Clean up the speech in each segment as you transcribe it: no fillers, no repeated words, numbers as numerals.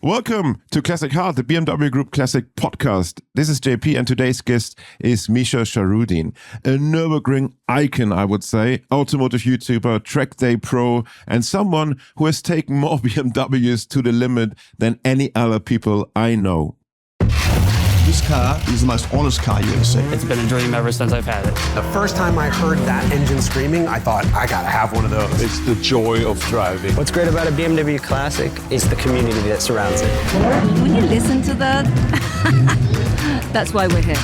Welcome to Classic Heart, the BMW Group Classic podcast. This is JP and today's guest is Misha Charoudin, a Nürburgring icon, I would say, automotive YouTuber, track day pro, and someone who has taken more BMWs to the limit than any other people I know. This car is the most honest car you ever see. It's been a dream ever since I've had it. The first time I heard that engine screaming, I thought, I gotta have one of those. It's the joy of driving. What's great about a BMW Classic is the community that surrounds it. When you listen to that, that's why we're here.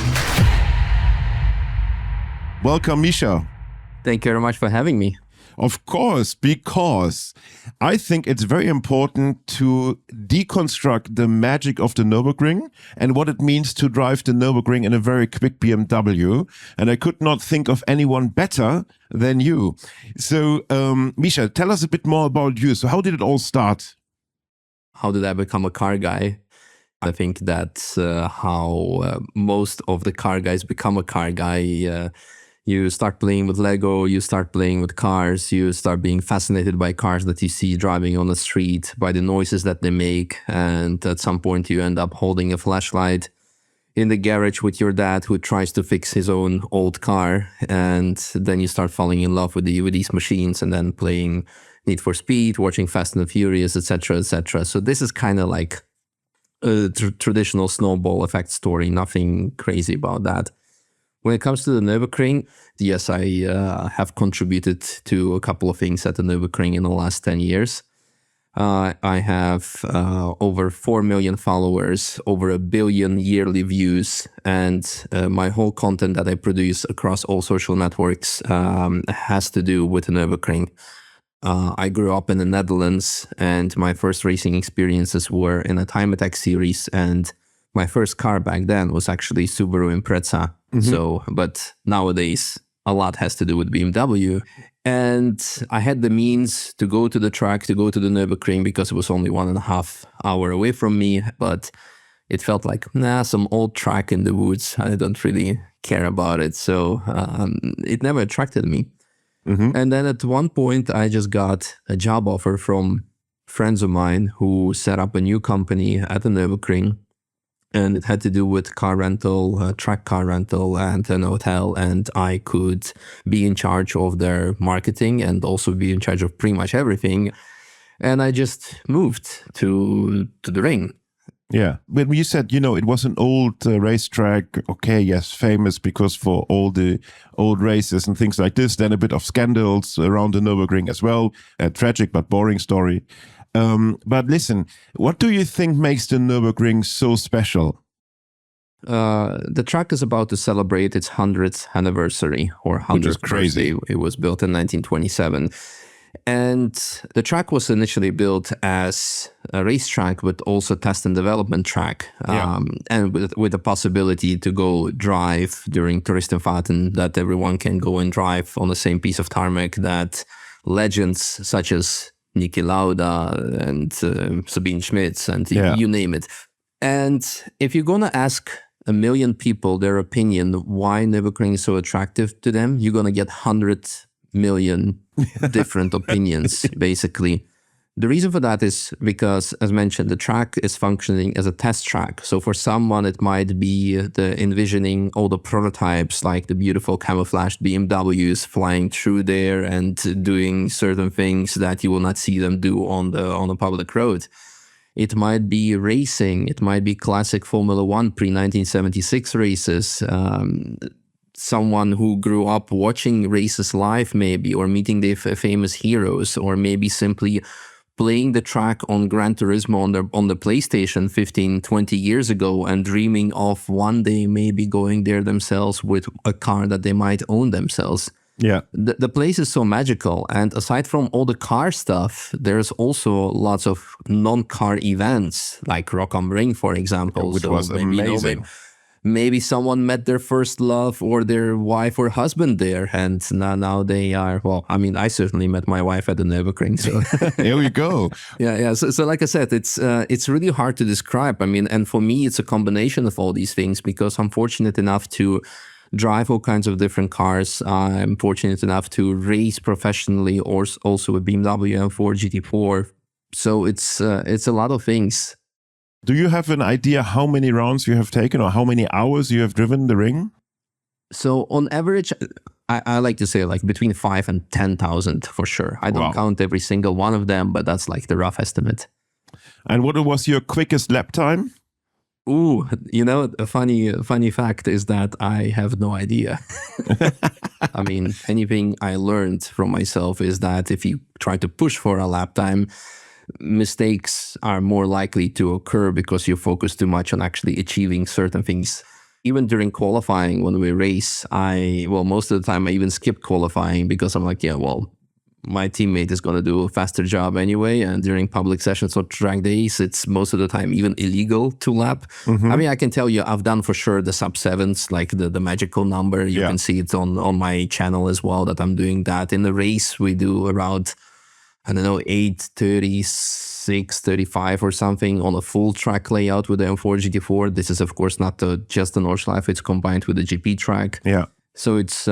Welcome, Misha. Thank you very much for having me. Of course, because I think it's very important to deconstruct the magic of the Nürburgring and what it means to drive the Nürburgring in a very quick BMW. And I could not think of anyone better than you. So, Misha, tell us a bit more about you. So how did it all start? How did I become a car guy? I think that's how most of the car guys become a car guy. You start playing with Lego, you start playing with cars, you start being fascinated by cars that you see driving on the street, by the noises that they make, and at some point you end up holding a flashlight in the garage with your dad who tries to fix his own old car, and then you start falling in love with these machines and then playing Need for Speed, watching Fast and the Furious, etc., etc. So this is kind of like a traditional snowball effect story, nothing crazy about that. When it comes to the Nürburgring, yes, I have contributed to a couple of things at the Nürburgring in the last 10 years. I have over 4 million followers, over 1 billion yearly views, and my whole content that I produce across all social networks has to do with the Nürburgring. I grew up in the Netherlands, and my first racing experiences were in a time attack series, and my first car back then was actually Subaru Impreza. So, but nowadays a lot has to do with BMW, and I had the means to go to the track, to go to the Nürburgring, because it was only 1.5 hours away from me, but it felt like, some old track in the woods. I don't really care about it. So it never attracted me. And then at one point I just got a job offer from friends of mine who set up a new company at the Nürburgring. And it had to do with car rental, track car rental, and an hotel. And I could be in charge of their marketing and also be in charge of pretty much everything. And I just moved to the ring. Yeah. When you said, it was an old racetrack, okay, yes, famous because for all the old races and things like this, then a bit of scandals around the Nürburgring as well. A tragic but boring story. But listen, what do you think makes the Nürburgring so special? The track is about to celebrate its 100th anniversary, or 100th birthday. It was built in 1927. And the track was initially built as a racetrack, but also test and development track. And with the possibility to go drive during Touristenfahrten, that everyone can go and drive on the same piece of tarmac that legends such as Niki Lauda and Sabine Schmitz and you name it. And if you're going to ask 1 million people their opinion why Nürburgring is so attractive to them, you're going to get 100 million different opinions, basically. The reason for that is because, as mentioned, the track is functioning as a test track. So for someone, it might be the envisioning all the prototypes, like the beautiful camouflaged BMWs flying through there and doing certain things that you will not see them do on the public road. It might be racing. It might be classic Formula One pre-1976 races. Someone who grew up watching races live, maybe, or meeting their famous heroes, or maybe simply playing the track on Gran Turismo on the PlayStation 15, 20 years ago and dreaming of one day maybe going there themselves with a car that they might own themselves. Yeah. The place is so magical. And aside from all the car stuff, there's also lots of non-car events, like Rock am Ring, for example. Which was amazing. Maybe someone met their first love or their wife or husband there, and now they are, well, I mean, I certainly met my wife at the Nürburgring, so here we go. Yeah. So like I said, it's really hard to describe. I mean, and for me, it's a combination of all these things, because I'm fortunate enough to drive all kinds of different cars. I'm fortunate enough to race professionally, or also a BMW M4 GT4. So it's a lot of things. Do you have an idea how many rounds you have taken or how many hours you have driven the ring? So on average, I like to say like between 5 and 10,000 for sure. I don't count every single one of them, but that's like the rough estimate. And what was your quickest lap time? Ooh, you know, a funny fact is that I have no idea. I mean, anything I learned from myself is that if you try to push for a lap time, mistakes are more likely to occur because you focus too much on actually achieving certain things. Even during qualifying, when we race, most of the time I even skip qualifying because I'm like, my teammate is going to do a faster job anyway. And during public sessions or track days, it's most of the time even illegal to lap. I mean, I can tell you, I've done for sure the sub-7s, like the magical number. You can see it on my channel as well that I'm doing that. In the race, we do around, 8:36, 35 or something on a full track layout with the M4 GT4. This is, of course, not just the Nordschleife. It's combined with the GP track. Yeah. So it's...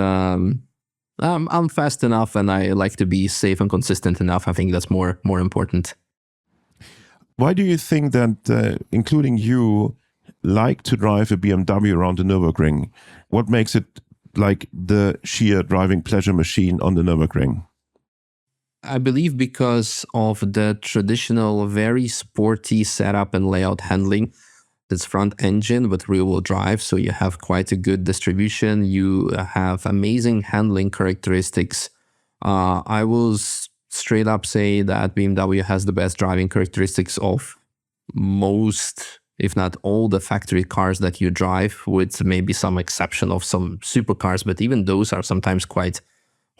I'm fast enough and I like to be safe and consistent enough. I think that's more important. Why do you think that, including you, like to drive a BMW around the Nürburgring? What makes it like the sheer driving pleasure machine on the Nürburgring? I believe because of the traditional, very sporty setup and layout handling. It's front engine with rear-wheel drive, so you have quite a good distribution. You have amazing handling characteristics. I will straight up say that BMW has the best driving characteristics of most, if not all, the factory cars that you drive, with maybe some exception of some supercars, but even those are sometimes quite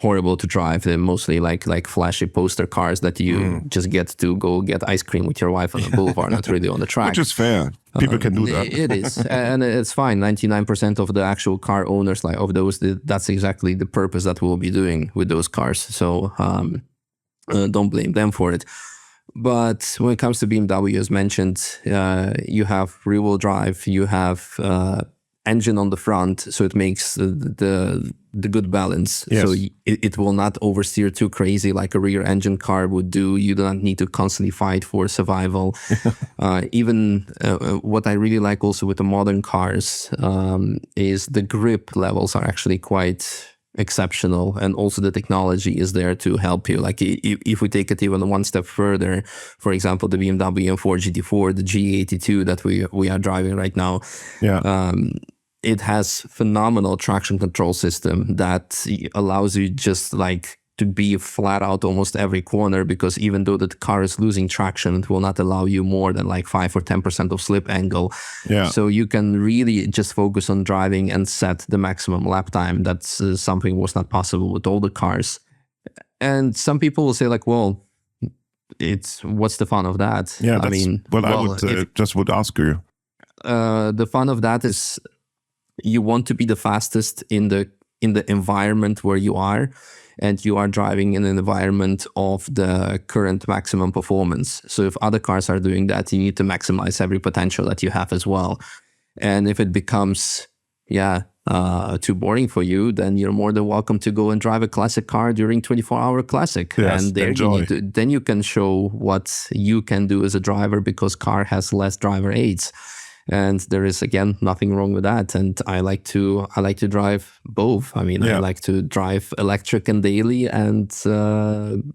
horrible to drive. They're mostly like flashy poster cars that you just get to go get ice cream with your wife on the boulevard, not really on the track. Which is fair. People can do that. It is, and it's fine. 99% of the actual car owners, like of those, that's exactly the purpose that we'll be doing with those cars. So don't blame them for it. But when it comes to BMW, as mentioned, you have rear-wheel drive, you have engine on the front, so it makes the good balance. Yes. So it will not oversteer too crazy like a rear engine car would do. You do not need to constantly fight for survival. Even what I really like also with the modern cars is the grip levels are actually quite exceptional, and also the technology is there to help you. Like if we take it even one step further, for example, the BMW M4 GT4, the G82 that we are driving right now, it has phenomenal traction control system that allows you just like to be flat out almost every corner, because even though the car is losing traction, it will not allow you more than like 5 or 10% of slip angle. Yeah. So you can really just focus on driving and set the maximum lap time. That's something was not possible with all the cars. And some people will say like, well, what's the fun of that? Yeah, I mean, I would ask you. The fun of that is you want to be the fastest in the environment where you are, and you are driving in an environment of the current maximum performance. So if other cars are doing that, you need to maximize every potential that you have as well. And if it becomes, too boring for you, then you're more than welcome to go and drive a classic car during 24-hour classic. Yes, and there then you can show what you can do as a driver, because car has less driver aids. And there is, again, nothing wrong with that. And I like to drive both. I mean, I like to drive electric and daily, and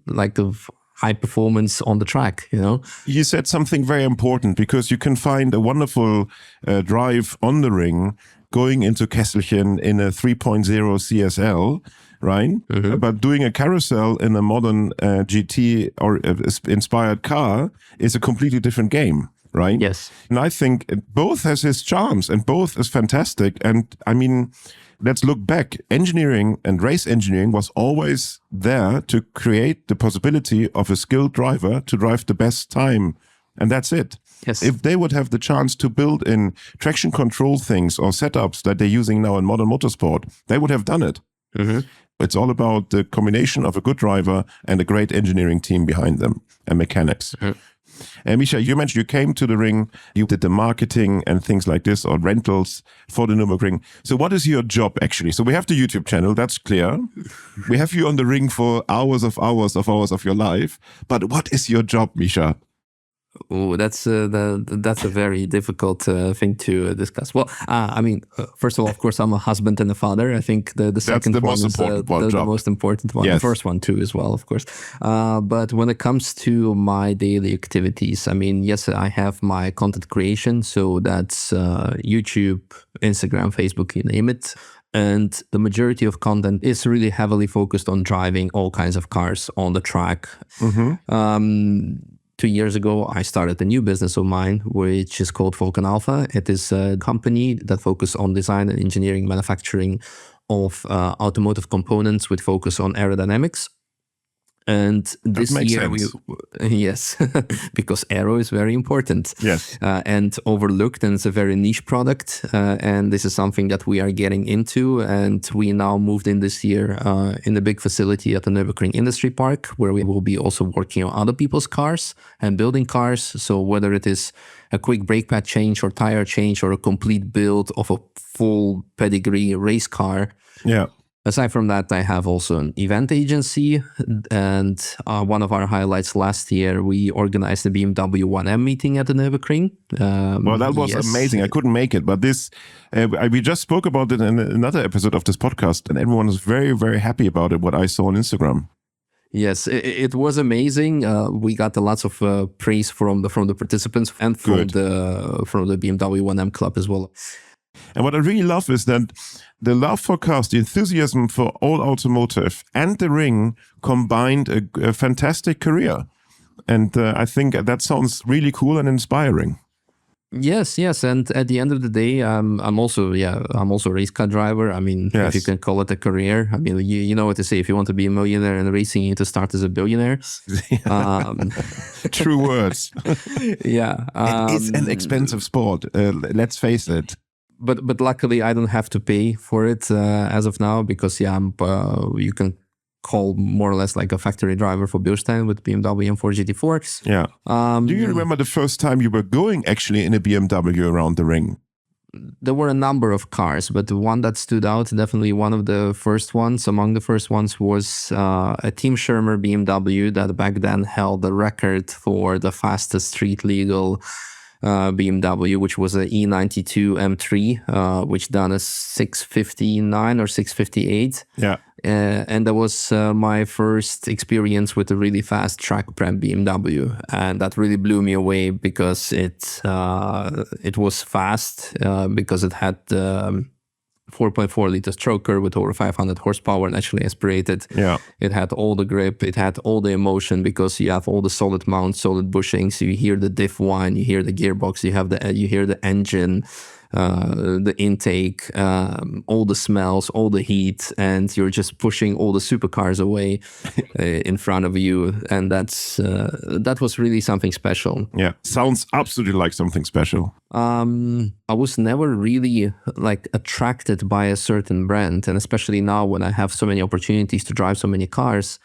like a high performance on the track, you know? You said something very important, because you can find a wonderful drive on the ring going into Kesselchen in a 3.0 CSL, right? Mm-hmm. But doing a carousel in a modern GT or inspired car is a completely different game. Right? Yes. And I think both has its charms and both is fantastic. And I mean, let's look back. Engineering and race engineering was always there to create the possibility of a skilled driver to drive the best time. And that's it. Yes. If they would have the chance to build in traction control things or setups that they're using now in modern motorsport, they would have done it. Mm-hmm. It's all about the combination of a good driver and a great engineering team behind them and mechanics. Mm-hmm. Misha, you mentioned you came to the ring, you did the marketing and things like this, or rentals for the Nürburgring. So what is your job actually? So we have the YouTube channel, that's clear. We have you on the ring for hours of your life. But what is your job, Misha? Oh, that's a very difficult thing to discuss. Well, I mean, first of all, of course, I'm a husband and a father. I think the second the one most is important one, the most important one. Yes. The first one too, as well, of course. But when it comes to my daily activities, I mean, yes, I have my content creation, so that's YouTube, Instagram, Facebook, you name it. And the majority of content is really heavily focused on driving all kinds of cars on the track. 2 years ago, I started a new business of mine, which is called Vulcan Alpha. It is a company that focuses on design and engineering manufacturing of automotive components with focus on aerodynamics. And this year, yes, because aero is very important. Yes. And overlooked, and it's a very niche product. And this is something that we are getting into. And we now moved in this year in a big facility at the Nürburgring Industry Park, where we will be also working on other people's cars and building cars. So whether it is a quick brake pad change or tire change or a complete build of a full pedigree race car. Yeah. Aside from that, I have also an event agency, and one of our highlights last year, we organized the BMW 1M meeting at the Nürburgring. Well, that was amazing. I couldn't make it, but this we just spoke about it in another episode of this podcast, and everyone was very, very happy about it, what I saw on Instagram. Yes, it was amazing. We got lots of praise from the participants and from the BMW 1M club as well. And what I really love is that the love for cars, the enthusiasm for all automotive and the ring combined a fantastic career. And I think that sounds really cool and inspiring. Yes. And at the end of the day, I'm also a race car driver. I mean, yes. If you can call it a career. I mean, you know what to say. If you want to be a millionaire in racing, you need to start as a billionaire. True words. Yeah. It is an expensive sport. Let's face it. But luckily, I don't have to pay for it as of now because you can call more or less like a factory driver for Bilstein with BMW M4 GT4. Yeah. Do you remember the first time you were going actually in a BMW around the ring? There were a number of cars, but the one that stood out, definitely one of the first ones, among the first ones, was a Team Schirmer BMW that back then held the record for the fastest street legal BMW, which was a E92 M3, which done a 659 or 658. Yeah. And that was my first experience with a really fast track prep BMW, and that really blew me away because it was fast because it had 4.4 liter stroker with over 500 horsepower naturally aspirated. Yeah. It had all the grip, it had all the emotion because you have all the solid mount, solid bushings. You hear the diff whine, you hear the gearbox, you hear the engine, the intake, all the smells, all the heat, and you're just pushing all the supercars away in front of you, and that was really something special. Yeah, sounds absolutely like something special. I was never really like attracted by a certain brand, and especially now when I have so many opportunities to drive so many cars.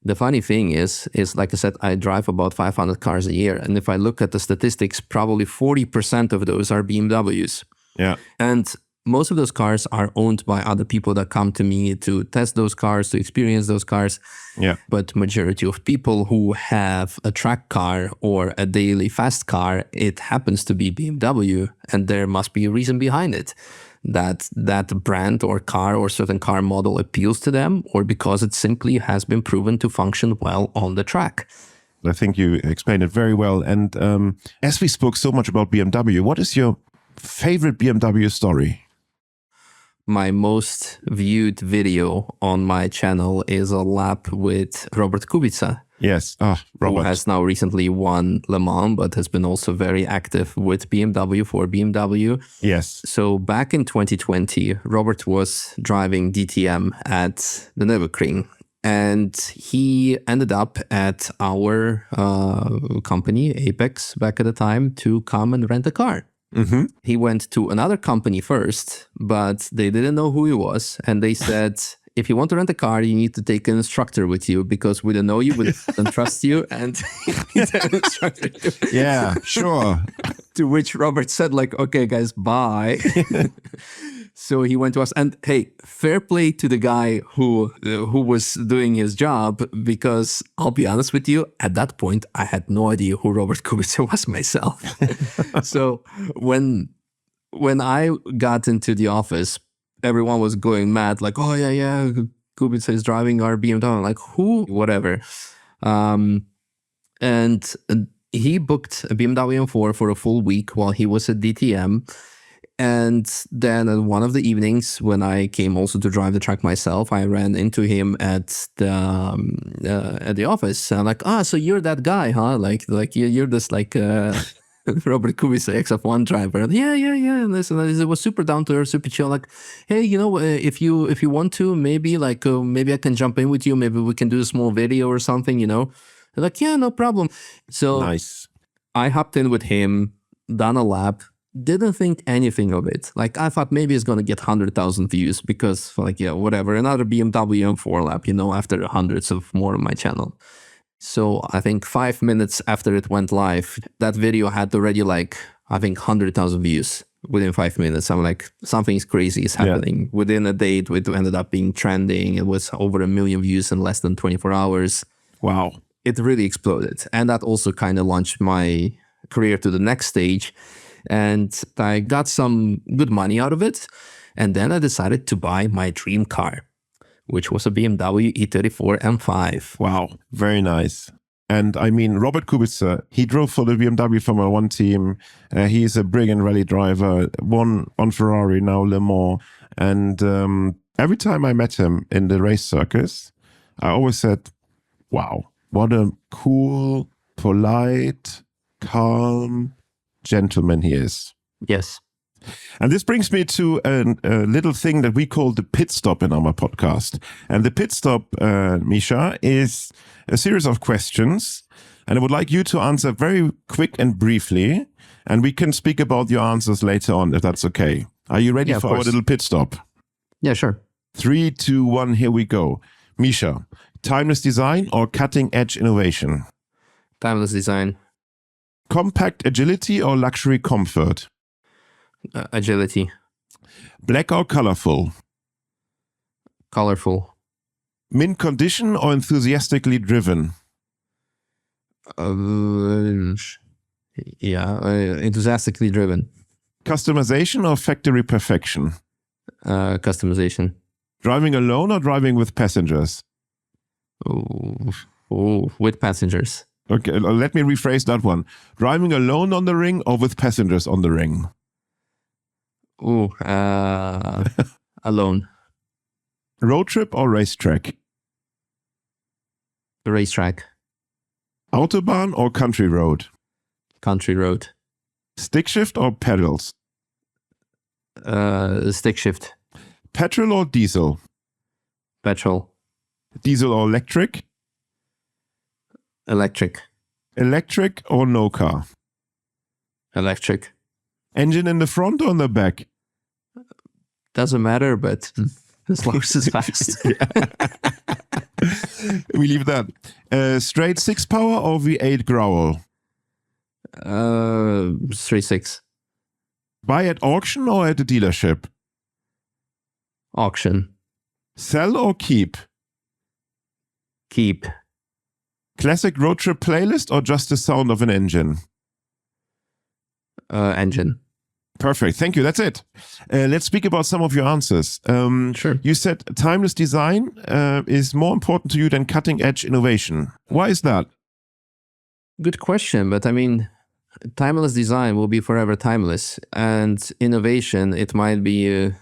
The funny thing is like I said, I drive about 500 cars a year. And if I look at the statistics, probably 40% of those are BMWs. Yeah. And most of those cars are owned by other people that come to me to test those cars, to experience those cars. Yeah. But majority of people who have a track car or a daily fast car, it happens to be BMW. And there must be a reason behind it. That brand or car or certain car model appeals to them, or because it simply has been proven to function well on the track. I think you explained it very well. And as we spoke so much about BMW, what is your favorite BMW story? My most viewed video on my channel is a lap with Robert Kubica. Yes, Robert. Who has now recently won Le Mans, but has been also very active with BMW for BMW. Yes. So back in 2020, Robert was driving DTM at the Nürburgring, and he ended up at our company, Apex, back at the time, to come and rent a car. Mm-hmm. He went to another company first, but they didn't know who he was, and they said, if you want to rent a car, you need to take an instructor with you because we don't know you, we don't trust you, and you need an instructor. Yeah, sure. To which Robert said, like, okay, guys, bye. So he went to us, and hey, fair play to the guy who was doing his job, because I'll be honest with you, at that point, I had no idea who Robert Kubica was myself. So when I got into the office, everyone was going mad, like, oh yeah, Kubica is driving our BMW. I'm like, who? Whatever. And he booked a BMW M4 for a full week while he was at DTM. And then on one of the evenings, when I came also to drive the track myself, I ran into him at the office. I'm like, so you're that guy, huh? Like you're this like Robert Kubica XF1 driver. Yeah. And it was super down to earth, super chill. Like, hey, if you want to, maybe maybe I can jump in with you. Maybe we can do a small video or something. They're like, yeah, no problem. So Nice. I hopped in with him, done a lap. Didn't think anything of it. Like, I thought maybe it's going to get 100,000 views because, whatever, another BMW M4 lap, after hundreds of more on my channel. So I think 5 minutes after it went live, that video had already 100,000 views within 5 minutes. I'm like, something's crazy is happening. Yeah. Within a day, it ended up being trending. It was over 1 million views in less than 24 hours. Wow. It really exploded. And that also kind of launched my career to the next stage. And I got some good money out of it. And then I decided to buy my dream car, which was a BMW E34 M5. Wow, very nice. And I mean, Robert Kubica, he drove for the BMW Formula One team. He's a brilliant rally driver, won on Ferrari, now Le Mans. And every time I met him in the race circus, I always said, wow, what a cool, polite, calm gentleman he is. Yes. And this brings me to a little thing that we call the pit stop in our podcast. And the pit stop, Misha, is a series of questions. And I would like you to answer very quick and briefly. And we can speak about your answers later on, if that's okay. Are you ready for our little pit stop? Yeah, sure. 3, 2, 1, here we go. Misha, timeless design or cutting edge innovation? Timeless design. Compact agility or luxury comfort? Agility. Black or colorful? Colorful. Mint condition or enthusiastically driven? Enthusiastically driven. Customization or factory perfection? Customization. Driving alone or driving with passengers? With passengers. Okay, let me rephrase that one. Driving alone on the ring or with passengers on the ring? Alone. Road trip or racetrack? The racetrack. Autobahn or country road? Country road. Stick shift or pedals? Stick shift. Petrol or diesel? Petrol. Diesel or electric? Electric. Electric or no car? Electric. Engine in the front or in the back? Doesn't matter, but as long as it's fast. We leave that. Straight 6 power or V8 growl? Straight 6. Buy at auction or at the dealership? Auction. Sell or keep? Keep. Classic road trip playlist or just the sound of an engine? Engine. Perfect. Thank you. That's it. Let's speak about some of your answers. Sure. You said timeless design is more important to you than cutting edge innovation. Why is that? Good question. But I mean, timeless design will be forever timeless. And innovation, it might be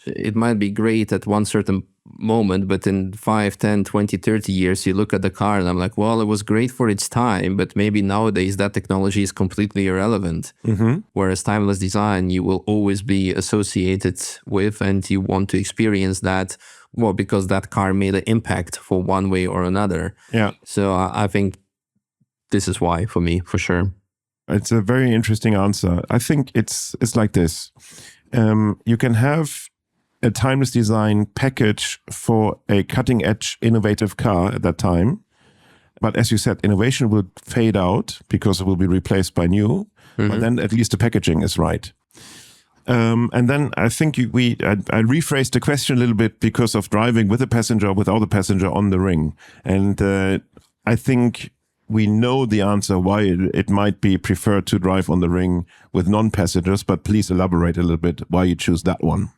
it might be great at one certain moment, but in 5, 10, 20, 30 years, you look at the car and I'm like, well, it was great for its time, but maybe nowadays that technology is completely irrelevant. Mm-hmm. Whereas timeless design, you will always be associated with and you want to experience that, well, because that car made an impact for one way or another. Yeah. So I think this is why for me, for sure. It's a very interesting answer. I think it's like this. You can have a timeless design package for a cutting edge innovative car at that time. But as you said, innovation will fade out because it will be replaced by new. Mm-hmm. But then at least the packaging is right. And then I think I rephrased the question a little bit because of driving with a passenger, without a passenger on the ring. And I think we know the answer why it might be preferred to drive on the ring with non-passengers, but please elaborate a little bit why you choose that one.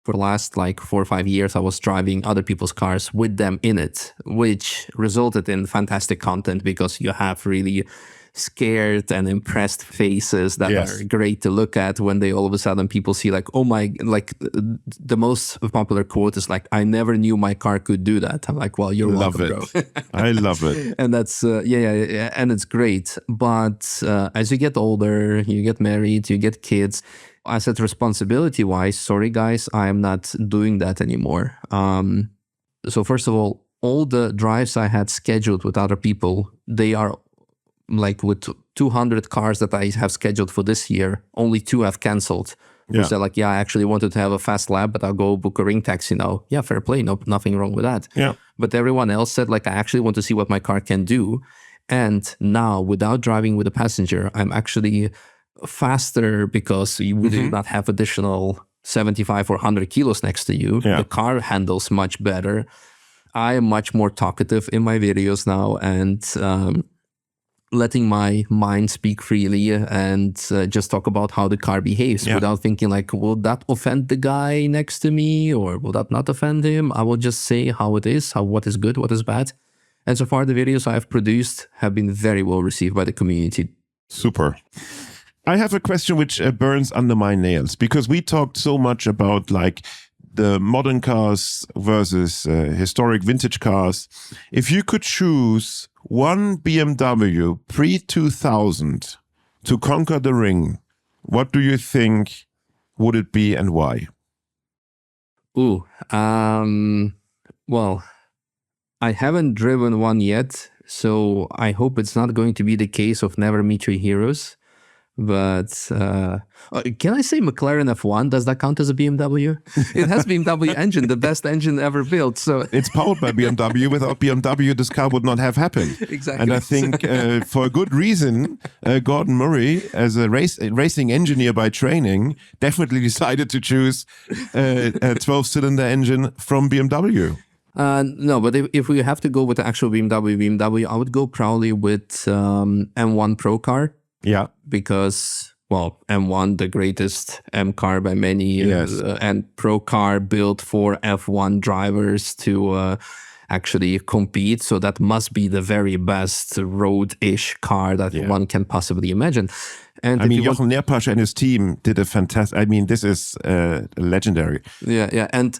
For the last 4 or 5 years, I was driving other people's cars with them in it, which resulted in fantastic content because you have really scared and impressed faces that are great to look at when they all of a sudden people see the most popular quote is I never knew my car could do that. I'm like, well, you're welcome, bro. I love it. And that's and it's great. But as you get older, you get married, you get kids. I said responsibility-wise, sorry guys, I am not doing that anymore. So first of all the drives I had scheduled with other people, they are with 200 cars that I have scheduled for this year, only 2 have canceled. Yeah. They're I actually wanted to have a fast lap, but I'll go book a ring taxi now. Yeah, fair play, nothing wrong with that. Yeah. But everyone else said I actually want to see what my car can do. And now without driving with a passenger, I'm actually faster because you do not have additional 75 or 100 kilos next to you. Yeah. The car handles much better. I am much more talkative in my videos now and letting my mind speak freely and just talk about how the car behaves without thinking will that offend the guy next to me or will that not offend him? I will just say how it is, what is good, what is bad. And so far the videos I have produced have been very well received by the community. Super. I have a question which burns under my nails because we talked so much about the modern cars versus historic vintage cars. If you could choose one BMW pre-2000 to conquer the ring, what do you think would it be and why? Well, I haven't driven one yet, so I hope it's not going to be the case of Never Meet Your Heroes. But can I say McLaren F1? Does that count as a BMW? It has BMW engine, the best engine ever built. So it's powered by BMW. Without BMW, this car would not have happened. Exactly. And I think for a good reason, Gordon Murray, as a racing engineer by training, definitely decided to choose a 12-cylinder engine from BMW. No, but if we have to go with the actual BMW, I would go probably with M1 Pro car. Yeah. Because, M1, the greatest M car by many, and Pro car built for F1 drivers to actually compete. So that must be the very best road-ish car that one can possibly imagine. And Jochen Nerpasch and his team did a fantastic, this is legendary. Yeah. And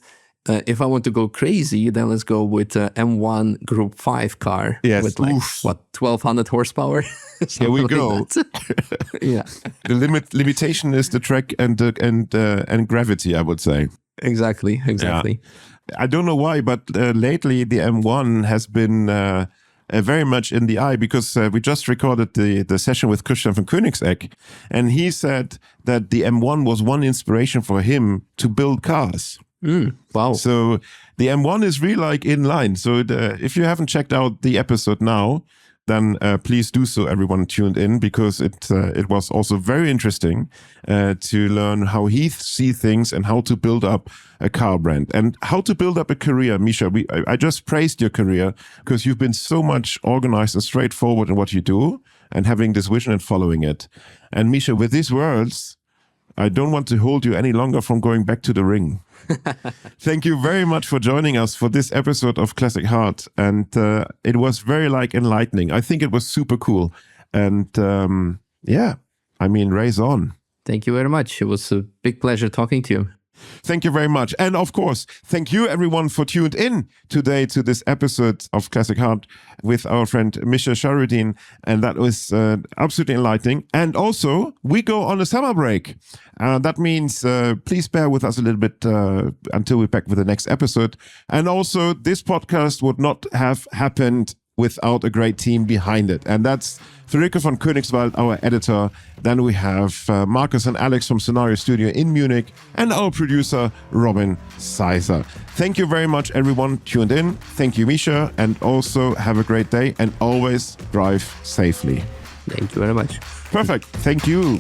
if I want to go crazy, then let's go with M1 Group 5 car with 1,200 horsepower. Here we go. Yeah. The limitation is the track and gravity, I would say. Exactly. Yeah. I don't know why, but lately the M1 has been very much in the eye because we just recorded the session with Christian von Koenigsegg, and he said that the M1 was one inspiration for him to build cars. Wow. So the M1 is really in line. So if you haven't checked out the episode now, then please do so, everyone tuned in, because it was also very interesting to learn how he sees things and how to build up a car brand and how to build up a career. Misha, I just praised your career because you've been so much organized and straightforward in what you do and having this vision and following it. And Misha, with these words, I don't want to hold you any longer from going back to the ring. Thank you very much for joining us for this episode of Classic Heart. And it was very enlightening. I think it was super cool. And race on. Thank you very much. It was a big pleasure talking to you. Thank you very much. And of course, thank you everyone for tuned in today to this episode of Classic Heart with our friend Misha Charoudin. And that was absolutely enlightening. And also, we go on a summer break. That means please bear with us a little bit until we're back with the next episode. And also, this podcast would not have happened without a great team behind it. And that's Friederike von Königswald, our editor. Then we have Marcus and Alex from Scenario Studio in Munich and our producer, Robin Seiser. Thank you very much, everyone tuned in. Thank you, Misha. And also have a great day and always drive safely. Thank you very much. Perfect. Thank you.